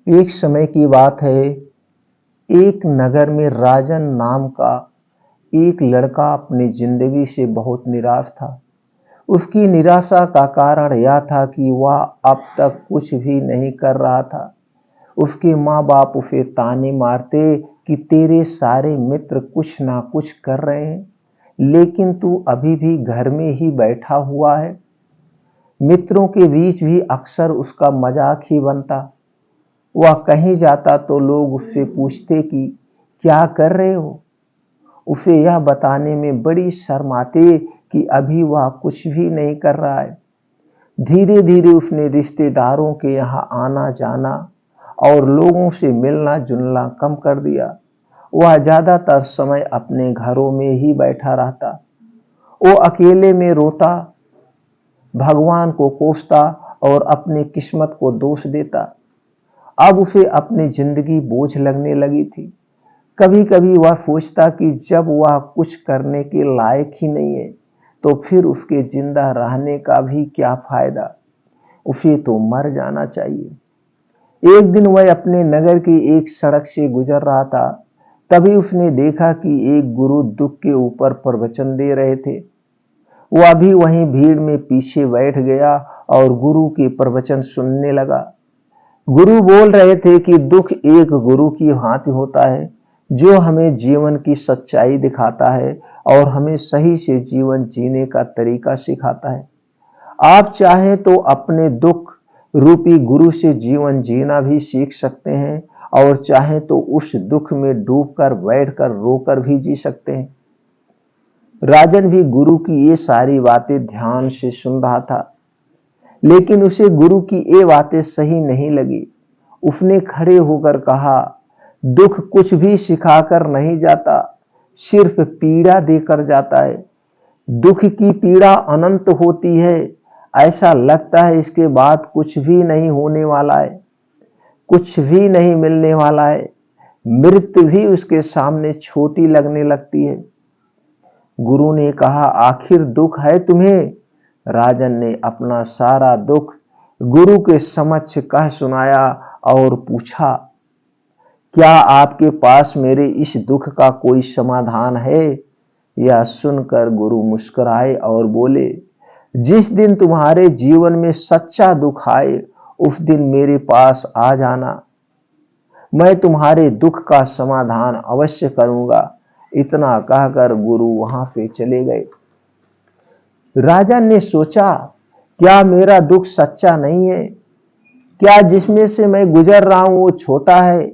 एक समय की बात है, एक नगर में राजन नाम का एक लड़का अपनी जिंदगी से बहुत निराश था। उसकी निराशा का कारण यह था कि वह अब तक कुछ भी नहीं कर रहा था। उसके माँ बाप उसे ताने मारते कि तेरे सारे मित्र कुछ ना कुछ कर रहे हैं, लेकिन तू अभी भी घर में ही बैठा हुआ है। मित्रों के बीच भी अक्सर उसका मजाक ही बनता। वह कहीं जाता तो लोग उससे पूछते कि क्या कर रहे हो। उसे यह बताने में बड़ी शर्म आती कि अभी वह कुछ भी नहीं कर रहा है। धीरे धीरे उसने रिश्तेदारों के यहाँ आना जाना और लोगों से मिलना जुलना कम कर दिया। वह ज्यादातर समय अपने घरों में ही बैठा रहता। वो अकेले में रोता, भगवान को कोसता और अपनी किस्मत को दोष देता। अब उसे अपनी जिंदगी बोझ लगने लगी थी। कभी कभी वह सोचता कि जब वह कुछ करने के लायक ही नहीं है तो फिर उसके जिंदा रहने का भी क्या फायदा। उसे तो मर जाना चाहिए। एक दिन वह अपने नगर की एक सड़क से गुजर रहा था। तभी उसने देखा कि एक गुरु दुख के ऊपर प्रवचन दे रहे थे। वह भी वहीं भीड़ में पीछे बैठ गया और गुरु के प्रवचन सुनने लगा। गुरु बोल रहे थे कि दुख एक गुरु की भांति होता है, जो हमें जीवन की सच्चाई दिखाता है और हमें सही से जीवन जीने का तरीका सिखाता है। आप चाहें तो अपने दुख रूपी गुरु से जीवन जीना भी सीख सकते हैं और चाहें तो उस दुख में डूबकर बैठकर रोकर भी जी सकते हैं। राजन भी गुरु की ये सारी बातें ध्यान से सुन रहा था, लेकिन उसे गुरु की ये बातें सही नहीं लगी। उसने खड़े होकर कहा, दुख कुछ भी सिखाकर नहीं जाता, सिर्फ पीड़ा देकर जाता है। दुख की पीड़ा अनंत होती है। ऐसा लगता है इसके बाद कुछ भी नहीं होने वाला है, कुछ भी नहीं मिलने वाला है। मृत्यु भी उसके सामने छोटी लगने लगती है। गुरु ने कहा, आखिर दुख है तुम्हें? राजन ने अपना सारा दुख गुरु के समक्ष कह सुनाया और पूछा, क्या आपके पास मेरे इस दुख का कोई समाधान है? यह सुनकर गुरु मुस्कुराए और बोले, जिस दिन तुम्हारे जीवन में सच्चा दुख आए उस दिन मेरे पास आ जाना। मैं तुम्हारे दुख का समाधान अवश्य करूंगा। इतना कहकर गुरु वहां से चले गए। राजा ने सोचा, क्या मेरा दुख सच्चा नहीं है? क्या जिसमें से मैं गुजर रहा हूं वो छोटा है?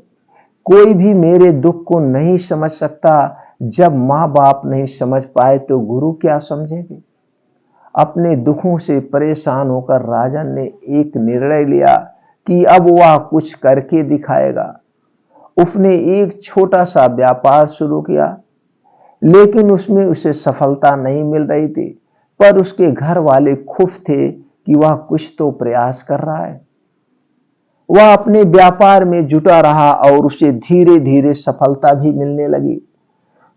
कोई भी मेरे दुख को नहीं समझ सकता। जब माँ बाप नहीं समझ पाए तो गुरु क्या समझेंगे। अपने दुखों से परेशान होकर राजन ने एक निर्णय लिया कि अब वह कुछ करके दिखाएगा। उसने एक छोटा सा व्यापार शुरू किया, लेकिन उसमें उसे सफलता नहीं मिल रही थी। पर उसके घर वाले खुश थे कि वह कुछ तो प्रयास कर रहा है। वह अपने व्यापार में जुटा रहा और उसे धीरे धीरे सफलता भी मिलने लगी।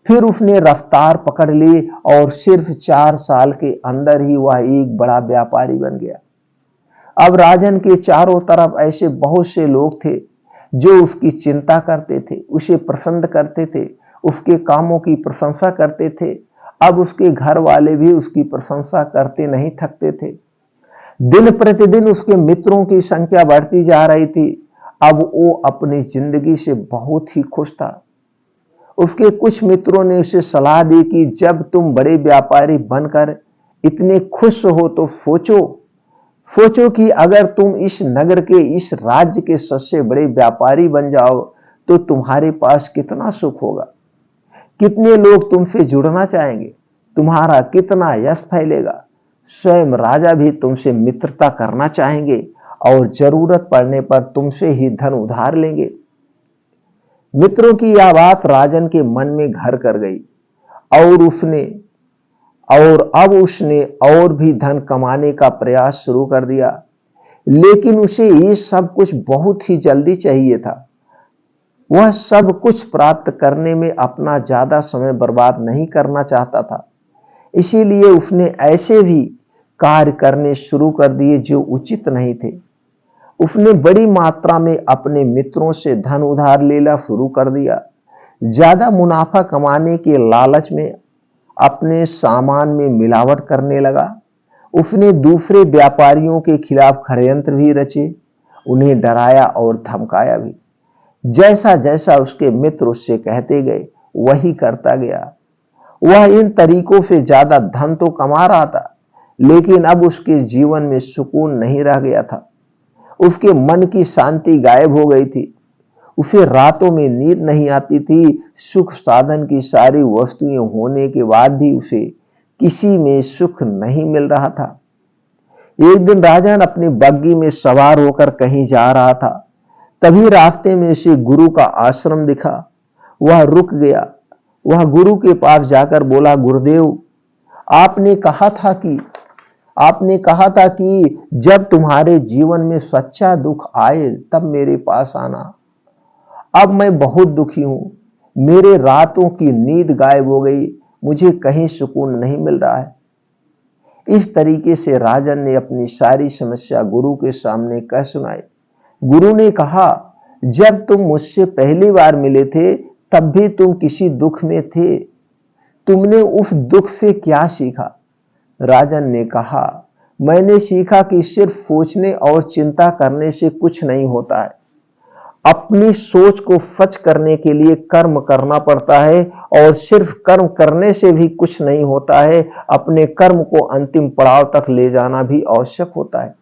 फिर उसने रफ्तार पकड़ ली और सिर्फ 4 साल के अंदर ही वह एक बड़ा व्यापारी बन गया। अब राजन के चारों तरफ ऐसे बहुत से लोग थे जो उसकी चिंता करते थे, उसे पसंद करते थे, उसके कामों की प्रशंसा करते थे। अब उसके घर वाले भी उसकी प्रशंसा करते नहीं थकते थे। दिन प्रतिदिन उसके मित्रों की संख्या बढ़ती जा रही थी। अब वो अपनी जिंदगी से बहुत ही खुश था। उसके कुछ मित्रों ने उसे सलाह दी कि जब तुम बड़े व्यापारी बनकर इतने खुश हो तो सोचो कि अगर तुम इस नगर के, इस राज्य के सबसे बड़े व्यापारी बन जाओ तो तुम्हारे पास कितना सुख होगा। कितने लोग तुमसे जुड़ना चाहेंगे, तुम्हारा कितना यश फैलेगा। स्वयं राजा भी तुमसे मित्रता करना चाहेंगे और जरूरत पड़ने पर तुमसे ही धन उधार लेंगे। मित्रों की यह बात राजन के मन में घर कर गई और अब उसने और भी धन कमाने का प्रयास शुरू कर दिया। लेकिन उसे ये सब कुछ बहुत ही जल्दी चाहिए था। वह सब कुछ प्राप्त करने में अपना ज्यादा समय बर्बाद नहीं करना चाहता था। इसीलिए उसने ऐसे भी कार्य करने शुरू कर दिए जो उचित नहीं थे। उसने बड़ी मात्रा में अपने मित्रों से धन उधार लेना शुरू कर दिया। ज्यादा मुनाफा कमाने के लालच में अपने सामान में मिलावट करने लगा। उसने दूसरे व्यापारियों के खिलाफ षड्यंत्र भी रचे, उन्हें डराया और धमकाया भी। जैसा जैसा उसके मित्र उससे कहते गए वही करता गया। वह इन तरीकों से ज्यादा धन तो कमा रहा था, लेकिन अब उसके जीवन में सुकून नहीं रह गया था। उसके मन की शांति गायब हो गई थी। उसे रातों में नींद नहीं आती थी। सुख साधन की सारी वस्तुएं होने के बाद भी उसे किसी में सुख नहीं मिल रहा था। एक दिन राजन अपनी बग्गी में सवार होकर कहीं जा रहा था। तभी रास्ते में उसे गुरु का आश्रम दिखा। वह रुक गया। वह गुरु के पास जाकर बोला, गुरुदेव, आपने कहा था कि जब तुम्हारे जीवन में सच्चा दुख आए तब मेरे पास आना। अब मैं बहुत दुखी हूं। मेरे रातों की नींद गायब हो गई। मुझे कहीं सुकून नहीं मिल रहा है। इस तरीके से राजन ने अपनी सारी समस्या गुरु के सामने कह सुनाई। गुरु ने कहा, जब तुम मुझसे पहली बार मिले थे तब भी तुम किसी दुख में थे। तुमने उस दुख से क्या सीखा? राजन ने कहा, मैंने सीखा कि सिर्फ सोचने और चिंता करने से कुछ नहीं होता है। अपनी सोच को सच करने के लिए कर्म करना पड़ता है, और सिर्फ कर्म करने से भी कुछ नहीं होता है। अपने कर्म को अंतिम पड़ाव तक ले जाना भी आवश्यक होता है।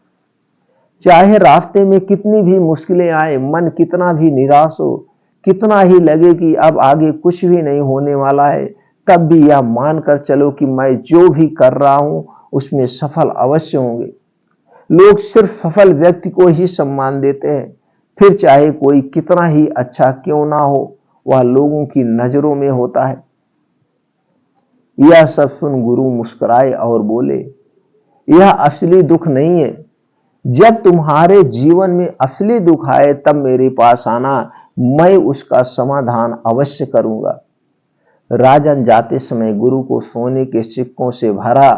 चाहे रास्ते में कितनी भी मुश्किलें आए, मन कितना भी निराश हो, कितना ही लगे कि अब आगे कुछ भी नहीं होने वाला है, तब भी यह मानकर चलो कि मैं जो भी कर रहा हूं उसमें सफल अवश्य होंगे। लोग सिर्फ सफल व्यक्ति को ही सम्मान देते हैं, फिर चाहे कोई कितना ही अच्छा क्यों ना हो, वह लोगों की नजरों में होता है। यह सब सुन गुरु मुस्कुराए और बोले, यह असली दुख नहीं है। जब तुम्हारे जीवन में असली दुख आए तब मेरे पास आना, मैं उसका समाधान अवश्य करूंगा। राजन जाते समय गुरु को सोने के सिक्कों से भरा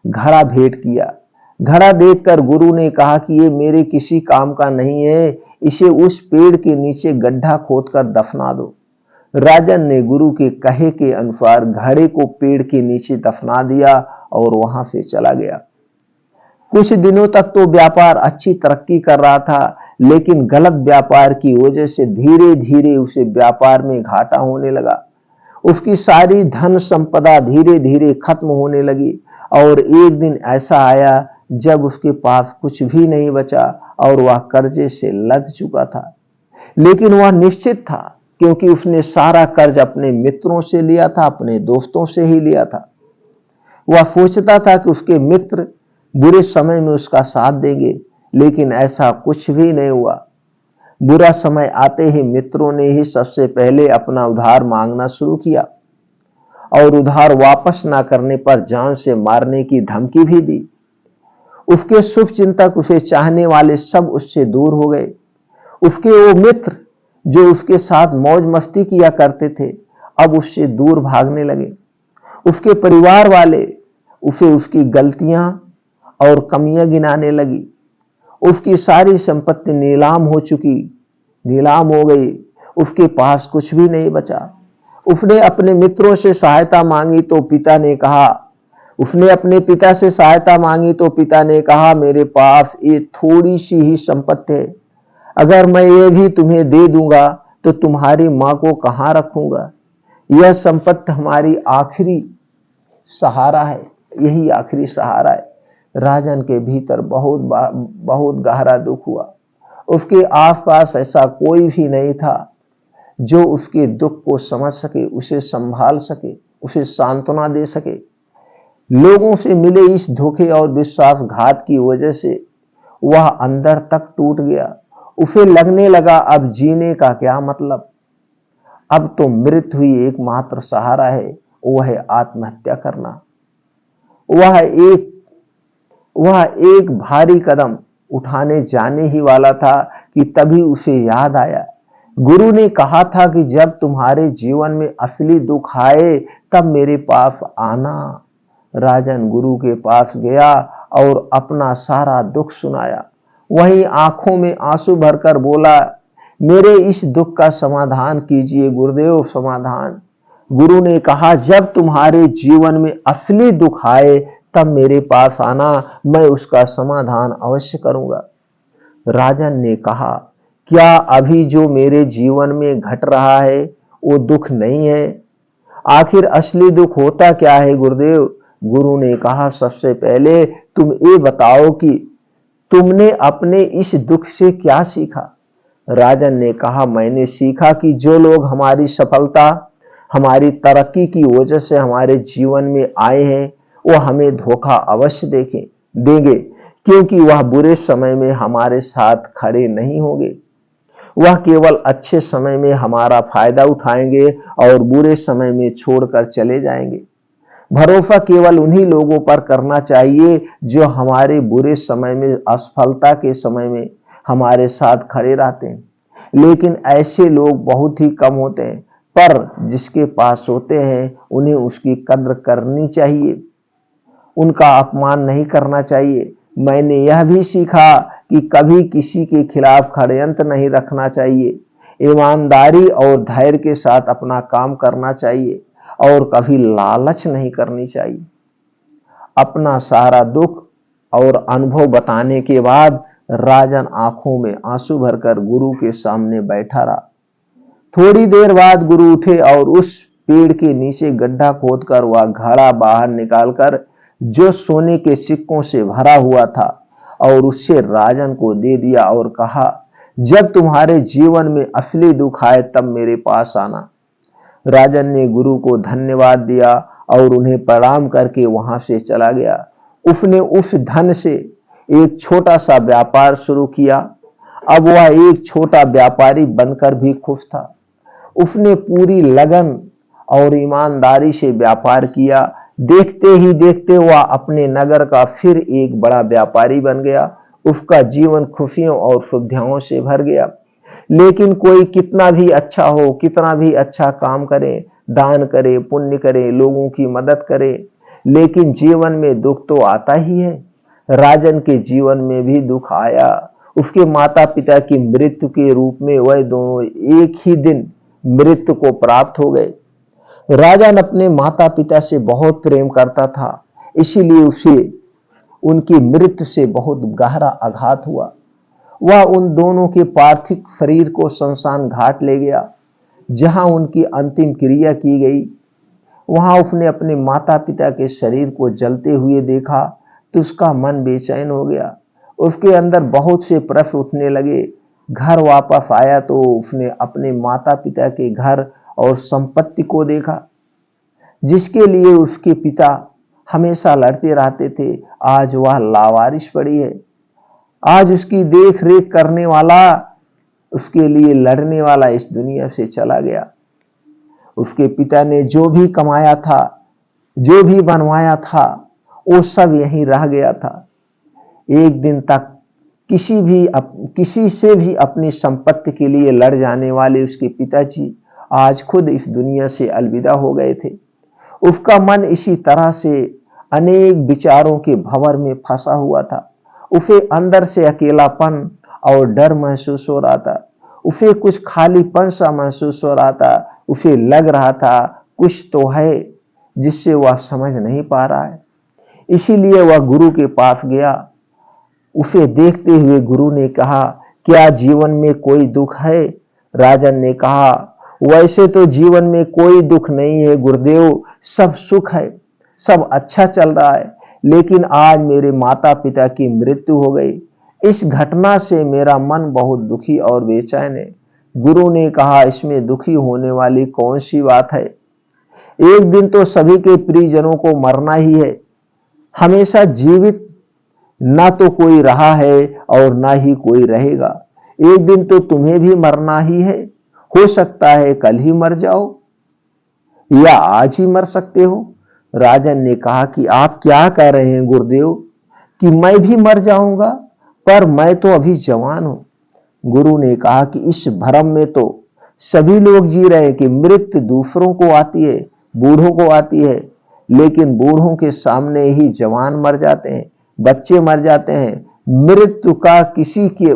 घड़ा भेंट किया। घड़ा देखकर गुरु ने कहा कि ये मेरे किसी काम का नहीं है, इसे उस पेड़ के नीचे गड्ढा खोदकर दफना दो। राजन ने गुरु के कहे के अनुसार घड़े को पेड़ के नीचे दफना दिया और वहां से चला गया। कुछ दिनों तक तो व्यापार अच्छी तरक्की कर रहा था, लेकिन गलत व्यापार की वजह से धीरे धीरे उसे व्यापार में घाटा होने लगा। उसकी सारी धन संपदा धीरे धीरे खत्म होने लगी, और एक दिन ऐसा आया जब उसके पास कुछ भी नहीं बचा और वह कर्जे से लद चुका था। लेकिन वह निश्चित था, क्योंकि उसने सारा कर्ज अपने मित्रों से लिया था, अपने दोस्तों से ही लिया था। वह सोचता था कि उसके मित्र बुरे समय में उसका साथ देंगे, लेकिन ऐसा कुछ भी नहीं हुआ। बुरा समय आते ही मित्रों ने ही सबसे पहले अपना उधार मांगना शुरू किया, और उधार वापस ना करने पर जान से मारने की धमकी भी दी। उसके शुभ चिंतक, उसे चाहने वाले सब उससे दूर हो गए। उसके वो मित्र जो उसके साथ मौज मस्ती किया करते थे, अब उससे दूर भागने लगे। उसके परिवार वाले उसे उसकी गलतियां और कमियां गिनाने लगी। उसकी सारी संपत्ति नीलाम हो गई। उसके पास कुछ भी नहीं बचा। उसने अपने मित्रों से सहायता मांगी तो पिता ने कहा, मेरे पास ये थोड़ी सी ही संपत्ति है। अगर मैं ये भी तुम्हें दे दूंगा तो तुम्हारी मां को कहां रखूंगा? यह संपत्ति हमारी आखिरी सहारा है। यही आखिरी सहारा है। राजन के भीतर बहुत गहरा दुख हुआ। उसके आसपास ऐसा कोई भी नहीं था जो उसके दुख को समझ सके, उसे संभाल सके, उसे सांत्वना दे सके। लोगों से मिले इस धोखे और विश्वासघात की वजह से वह अंदर तक टूट गया। उसे लगने लगा, अब जीने का क्या मतलब? अब तो मृत्यु ही एकमात्र सहारा है, वह है आत्महत्या करना। वह एक भारी कदम उठाने जाने ही वाला था कि तभी उसे याद आया, गुरु ने कहा था कि जब तुम्हारे जीवन में असली दुख आए तब मेरे पास आना। राजन गुरु के पास गया और अपना सारा दुख सुनाया। वहीं आंखों में आंसू भरकर बोला, मेरे इस दुख का समाधान कीजिए गुरुदेव, समाधान। गुरु ने कहा, जब तुम्हारे जीवन में असली दुख आए तब मेरे पास आना, मैं उसका समाधान अवश्य करूंगा। राजन ने कहा, क्या अभी जो मेरे जीवन में घट रहा है वो दुख नहीं है? आखिर असली दुख होता क्या है गुरुदेव? गुरु ने कहा, सबसे पहले तुम ये बताओ कि तुमने अपने इस दुख से क्या सीखा? राजन ने कहा, मैंने सीखा कि जो लोग हमारी सफलता, हमारी तरक्की की वजह से हमारे जीवन में आए हैं, वो हमें धोखा अवश्य देंगे, क्योंकि वह बुरे समय में हमारे साथ खड़े नहीं होंगे। वह केवल अच्छे समय में हमारा फायदा उठाएंगे और बुरे समय में छोड़कर चले जाएंगे। भरोसा केवल उन्हीं लोगों पर करना चाहिए जो हमारे बुरे समय में, असफलता के समय में हमारे साथ खड़े रहते हैं। लेकिन ऐसे लोग बहुत ही कम होते हैं, पर जिसके पास होते हैं उन्हें उसकी कद्र करनी चाहिए, उनका अपमान नहीं करना चाहिए। मैंने यह भी सीखा कि कभी किसी के खिलाफ षड्यंत्र नहीं रखना चाहिए, ईमानदारी और धैर्य के साथ अपना काम करना चाहिए और कभी लालच नहीं करनी चाहिए। अपना सारा दुख और अनुभव बताने के बाद राजन आंखों में आंसू भरकर गुरु के सामने बैठा रहा। थोड़ी देर बाद गुरु उठे और उस पेड़ के नीचे गड्ढा खोदकर वह घड़ा बाहर निकालकर जो सोने के सिक्कों से भरा हुआ था और उससे राजन को दे दिया और कहा, जब तुम्हारे जीवन में असली दुख आए तब मेरे पास आना। राजन ने गुरु को धन्यवाद दिया और उन्हें प्रणाम करके वहां से चला गया। उसने उस धन से एक छोटा सा व्यापार शुरू किया। अब वह एक छोटा व्यापारी बनकर भी खुश था। उसने पूरी लगन और ईमानदारी से व्यापार किया। देखते ही देखते वह अपने नगर का फिर एक बड़ा व्यापारी बन गया। उसका जीवन खुशियों और सुविधाओं से भर गया। लेकिन कोई कितना भी अच्छा हो, कितना भी अच्छा काम करे, दान करे, पुण्य करे, लोगों की मदद करे, लेकिन जीवन में दुख तो आता ही है। राजन के जीवन में भी दुख आया। उसके माता पिता की मृत्यु के रूप में वह दोनों एक ही दिन मृत्यु को प्राप्त हो गए। राजन अपने माता पिता से बहुत प्रेम करता था, इसीलिए उसे उनकी मृत्यु से बहुत गहरा आघात हुआ। वह उन दोनों के पार्थिव शरीर को शमशान घाट ले गया, जहां उनकी अंतिम क्रिया की गई। वहां उसने अपने माता पिता के शरीर को जलते हुए देखा तो उसका मन बेचैन हो गया। उसके अंदर बहुत से प्रश्न उठने लगे। घर वापस आया तो उसने अपने माता पिता के घर और संपत्ति को देखा, जिसके लिए उसके पिता हमेशा लड़ते रहते थे। आज वह लावारिस पड़ी है। आज उसकी देख रेख करने वाला, उसके लिए लड़ने वाला इस दुनिया से चला गया। उसके पिता ने जो भी कमाया था, जो भी बनवाया था, वो सब यहीं रह गया था। एक दिन तक किसी से भी अपनी संपत्ति के लिए लड़ जाने वाले उसके पिताजी आज खुद इस दुनिया से अलविदा हो गए थे। उसका मन इसी तरह से अनेक विचारों के भंवर में फंसा हुआ था। उसे अंदर से अकेलापन और डर महसूस हो रहा था। उसे कुछ खालीपन सा महसूस हो रहा था। उसे लग रहा था कुछ तो है जिससे वह समझ नहीं पा रहा है। इसीलिए वह गुरु के पास गया। उसे देखते हुए गुरु ने कहा, क्या जीवन में कोई दुख है? राजन ने कहा, वैसे तो जीवन में कोई दुख नहीं है गुरुदेव, सब सुख है, सब अच्छा चल रहा है। लेकिन आज मेरे माता पिता की मृत्यु हो गई। इस घटना से मेरा मन बहुत दुखी और बेचैन है। गुरु ने कहा, इसमें दुखी होने वाली कौन सी बात है? एक दिन तो सभी के प्रियजनों को मरना ही है। हमेशा जीवित ना तो कोई रहा है और ना ही कोई रहेगा। एक दिन तो तुम्हें भी मरना ही है। हो सकता है कल ही मर जाओ या आज ही मर सकते हो। राजन ने कहा कि आप क्या कह रहे हैं गुरुदेव कि मैं भी मर जाऊंगा, पर मैं तो अभी जवान हूं। गुरु ने कहा कि इस भ्रम में तो सभी लोग जी रहे हैं कि मृत्यु दूसरों को आती है, बूढ़ों को आती है, लेकिन बूढ़ों के सामने ही जवान मर जाते हैं, बच्चे मर जाते हैं, मृत्यु का किसी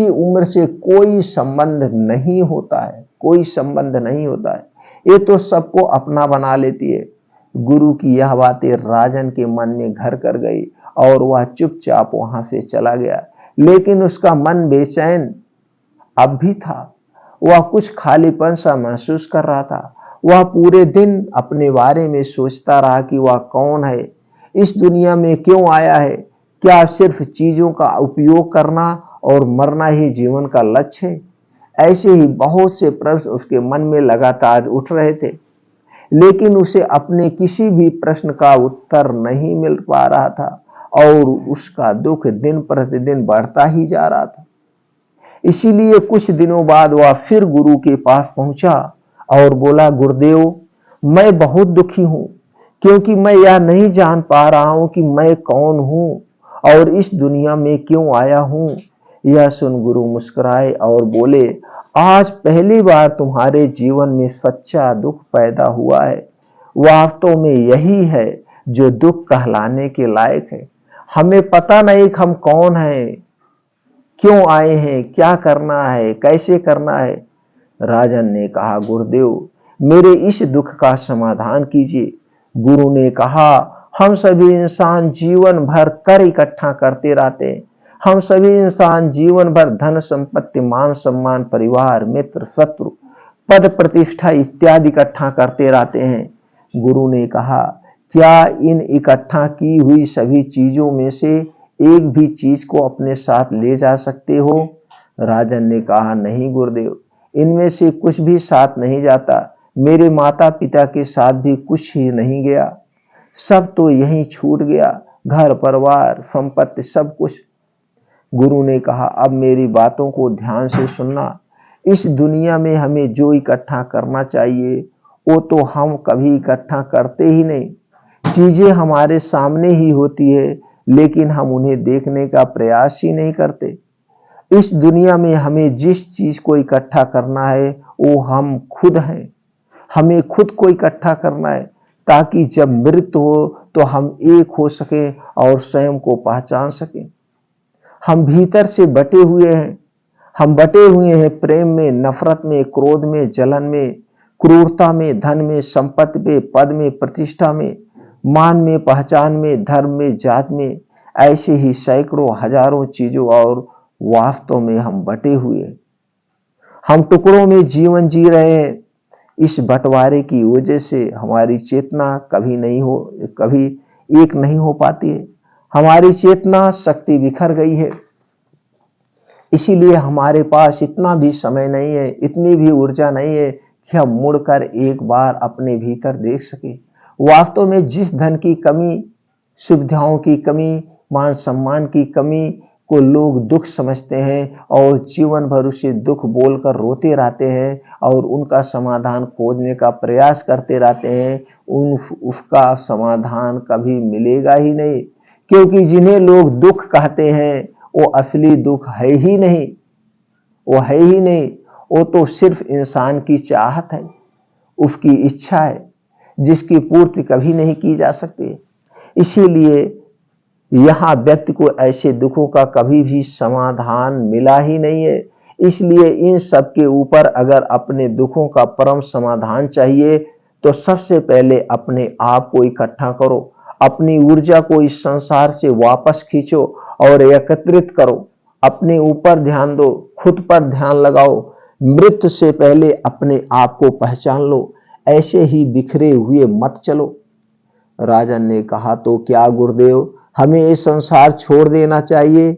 उम्र से कोई संबंध नहीं होता है, कोई संबंध नहीं होता है। ये तो सबको अपना बना लेती है। गुरु की यह बातें राजन के मन में घर कर गई और वह चुपचाप वहां से चला गया। लेकिन उसका मन बेचैन अब भी था। वह कुछ खालीपन सा महसूस कर रहा था। वह पूरे दिन अपने बारे में सोचता रहा कि वह कौन है, इस दुनिया में क्यों आया है। क्या सिर्फ चीजों का उपयोग करना और मरना ही जीवन का लक्ष्य है? ऐसे ही बहुत से प्रश्न उसके मन में लगातार उठ रहे थे, लेकिन उसे अपने किसी भी प्रश्न का उत्तर नहीं मिल पा रहा था और उसका दुख दिन प्रतिदिन बढ़ता ही जा रहा था। इसीलिए कुछ दिनों बाद वह फिर गुरु के पास पहुंचा और बोला, गुरुदेव, मैं बहुत दुखी हूं, क्योंकि मैं यह नहीं जान पा रहा हूं कि मैं कौन हूं और इस दुनिया में क्यों आया हूं। यह सुन गुरु मुस्कुराए और बोले, आज पहली बार तुम्हारे जीवन में सच्चा दुख पैदा हुआ है। वास्तव में यही है जो दुख कहलाने के लायक है। हमें पता नहीं कि हम कौन हैं, क्यों आए हैं, क्या करना है, कैसे करना है। राजन ने कहा, गुरुदेव, मेरे इस दुख का समाधान कीजिए। गुरु ने कहा, हम सभी इंसान जीवन भर कर इकट्ठा करते रहते हैं। हम सभी इंसान जीवन भर धन संपत्ति, मान सम्मान, परिवार, मित्र, शत्रु, पद प्रतिष्ठा इत्यादि इकट्ठा करते रहते हैं। गुरु ने कहा, क्या इन इकट्ठा की हुई सभी चीजों में से एक भी चीज को अपने साथ ले जा सकते हो? राजन ने कहा, नहीं गुरुदेव, इनमें से कुछ भी साथ नहीं जाता। मेरे माता पिता के साथ भी कुछ ही नहीं गया, सब तो यहीं छूट गया, घर परिवार संपत्ति सब कुछ। गुरु ने कहा, अब मेरी बातों को ध्यान से सुनना। इस दुनिया में हमें जो इकट्ठा करना चाहिए वो तो हम कभी इकट्ठा करते ही नहीं। चीजें हमारे सामने ही होती है, लेकिन हम उन्हें देखने का प्रयास ही नहीं करते। इस दुनिया में हमें जिस चीज को इकट्ठा करना है वो हम खुद हैं। हमें खुद को इकट्ठा करना है, ताकि जब मृत्यु हो तो हम एक हो सके और स्वयं को पहचान सकें। हम भीतर से बटे हुए हैं। हम बटे हुए हैं प्रेम में, नफरत में, क्रोध में, जलन में, क्रूरता में, धन में, संपत्ति में, पद में, प्रतिष्ठा में, मान में, पहचान में, धर्म में, जात में। ऐसे ही सैकड़ों हजारों चीजों और वास्तव में हम बटे हुए हैं। हम टुकड़ों में जीवन जी रहे हैं। इस बंटवारे की वजह से हमारी चेतना कभी एक नहीं हो पाती है। हमारी चेतना शक्ति बिखर गई है। इसीलिए हमारे पास इतना भी समय नहीं है, इतनी भी ऊर्जा नहीं है कि हम मुड़कर एक बार अपने भीतर देख सके। वास्तव में जिस धन की कमी, सुविधाओं की कमी, मान सम्मान की कमी को लोग दुख समझते हैं और जीवन भर उसे दुख बोलकर रोते रहते हैं और उनका समाधान खोजने का प्रयास करते रहते हैं, उसका समाधान कभी मिलेगा ही नहीं। क्योंकि जिन्हें लोग दुख कहते हैं वो असली दुख है ही नहीं, वो है ही नहीं। वो तो सिर्फ इंसान की चाहत है, उसकी इच्छा है, जिसकी पूर्ति कभी नहीं की जा सकती। इसीलिए यहाँ व्यक्ति को ऐसे दुखों का कभी भी समाधान मिला ही नहीं है। इसलिए इन सब के ऊपर अगर अपने दुखों का परम समाधान चाहिए तो सबसे पहले अपने आप को इकट्ठा करो, अपनी ऊर्जा को इस संसार से वापस खींचो और एकत्रित करो। अपने ऊपर ध्यान दो, खुद पर ध्यान लगाओ। मृत्यु से पहले अपने आप को पहचान लो। ऐसे ही बिखरे हुए मत चलो। राजन ने कहा, तो क्या गुरुदेव, हमें ये संसार छोड़ देना चाहिए,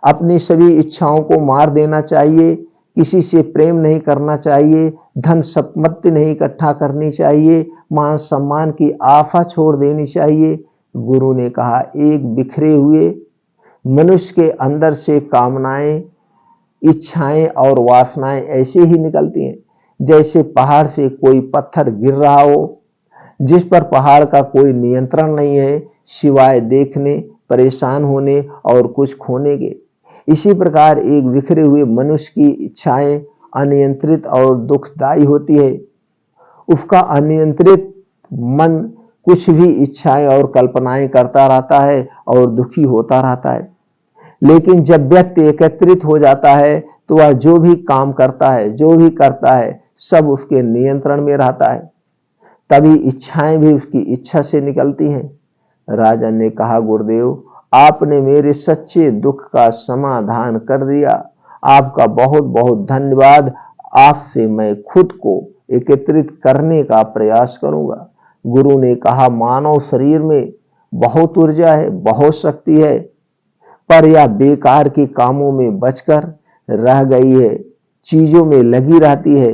अपनी सभी इच्छाओं को मार देना चाहिए, किसी से प्रेम नहीं करना चाहिए, धन संपत्ति नहीं इकट्ठा करनी चाहिए, मान सम्मान की आफा छोड़ देनी चाहिए? गुरु ने कहा, एक बिखरे हुए मनुष्य के अंदर से कामनाएं, इच्छाएं और वासनाएं ऐसे ही निकलती हैं जैसे पहाड़ से कोई पत्थर गिर रहा हो, जिस पर पहाड़ का कोई नियंत्रण नहीं है सिवाय देखने, परेशान होने और कुछ खोने के। इसी प्रकार एक बिखरे हुए मनुष्य की इच्छाएं अनियंत्रित और दुखदायी होती है। उसका अनियंत्रित मन कुछ भी इच्छाएं और कल्पनाएं करता रहता है और दुखी होता रहता है। लेकिन जब व्यक्ति एकत्रित हो जाता है तो वह जो भी काम करता है, जो भी करता है, सब उसके नियंत्रण में रहता है। तभी इच्छाएं भी उसकी इच्छा से निकलती हैं। राजन ने कहा, गुरुदेव, आपने मेरे सच्चे दुख का समाधान कर दिया। आपका बहुत बहुत धन्यवाद। आपसे मैं खुद को एकत्रित करने का प्रयास करूंगा। गुरु ने कहा, मानव शरीर में बहुत ऊर्जा है, बहुत शक्ति है, पर यह बेकार के कामों में बचकर रह गई है, चीजों में लगी रहती है।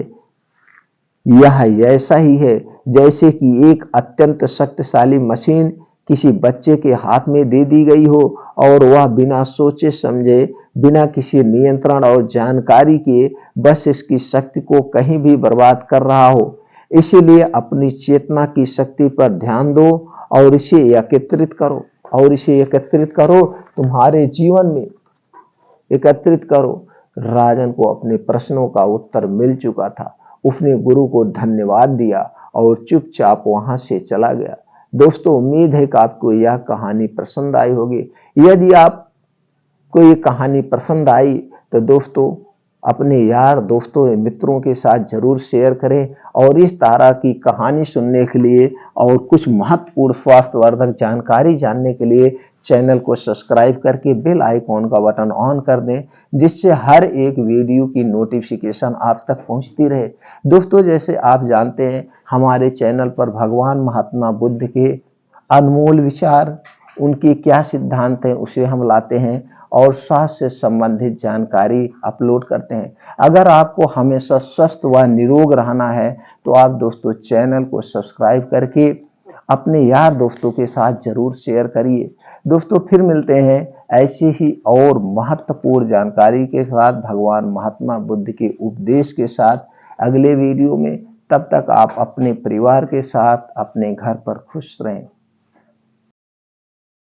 यह ऐसा ही है जैसे कि एक अत्यंत शक्तिशाली मशीन किसी बच्चे के हाथ में दे दी गई हो और वह बिना सोचे समझे, बिना किसी नियंत्रण और जानकारी के बस इसकी शक्ति को कहीं भी बर्बाद कर रहा हो। इसीलिए अपनी चेतना की शक्ति पर ध्यान दो और इसे एकत्रित करो, और इसे एकत्रित करो, तुम्हारे जीवन में एकत्रित करो। राजन को अपने प्रश्नों का उत्तर मिल चुका था। उसने गुरु को धन्यवाद दिया और चुपचाप वहां से चला गया। दोस्तों, उम्मीद है कि आपको यह कहानी पसंद आई होगी। यदि आपको ये कहानी पसंद आई तो दोस्तों अपने यार दोस्तों या मित्रों के साथ जरूर शेयर करें, और इस तरह की कहानी सुनने के लिए और कुछ महत्वपूर्ण स्वास्थ्यवर्धक जानकारी जानने के लिए चैनल को सब्सक्राइब करके बेल आइकॉन का बटन ऑन कर दें, जिससे हर एक वीडियो की नोटिफिकेशन आप तक पहुंचती रहे। दोस्तों, जैसे आप जानते हैं, हमारे चैनल पर भगवान महात्मा बुद्ध के अनमोल विचार, उनके क्या सिद्धांत हैं, उसे हम लाते हैं और स्वास्थ्य से संबंधित जानकारी अपलोड करते हैं। अगर आपको हमेशा स्वस्थ व निरोग रहना है तो आप दोस्तों चैनल को सब्सक्राइब करके अपने यार दोस्तों के साथ जरूर शेयर करिए। दोस्तों, फिर मिलते हैं ऐसी ही और महत्वपूर्ण जानकारी के साथ, भगवान महात्मा बुद्ध के उपदेश के साथ अगले वीडियो में। तब तक आप अपने परिवार के साथ अपने घर पर खुश रहें।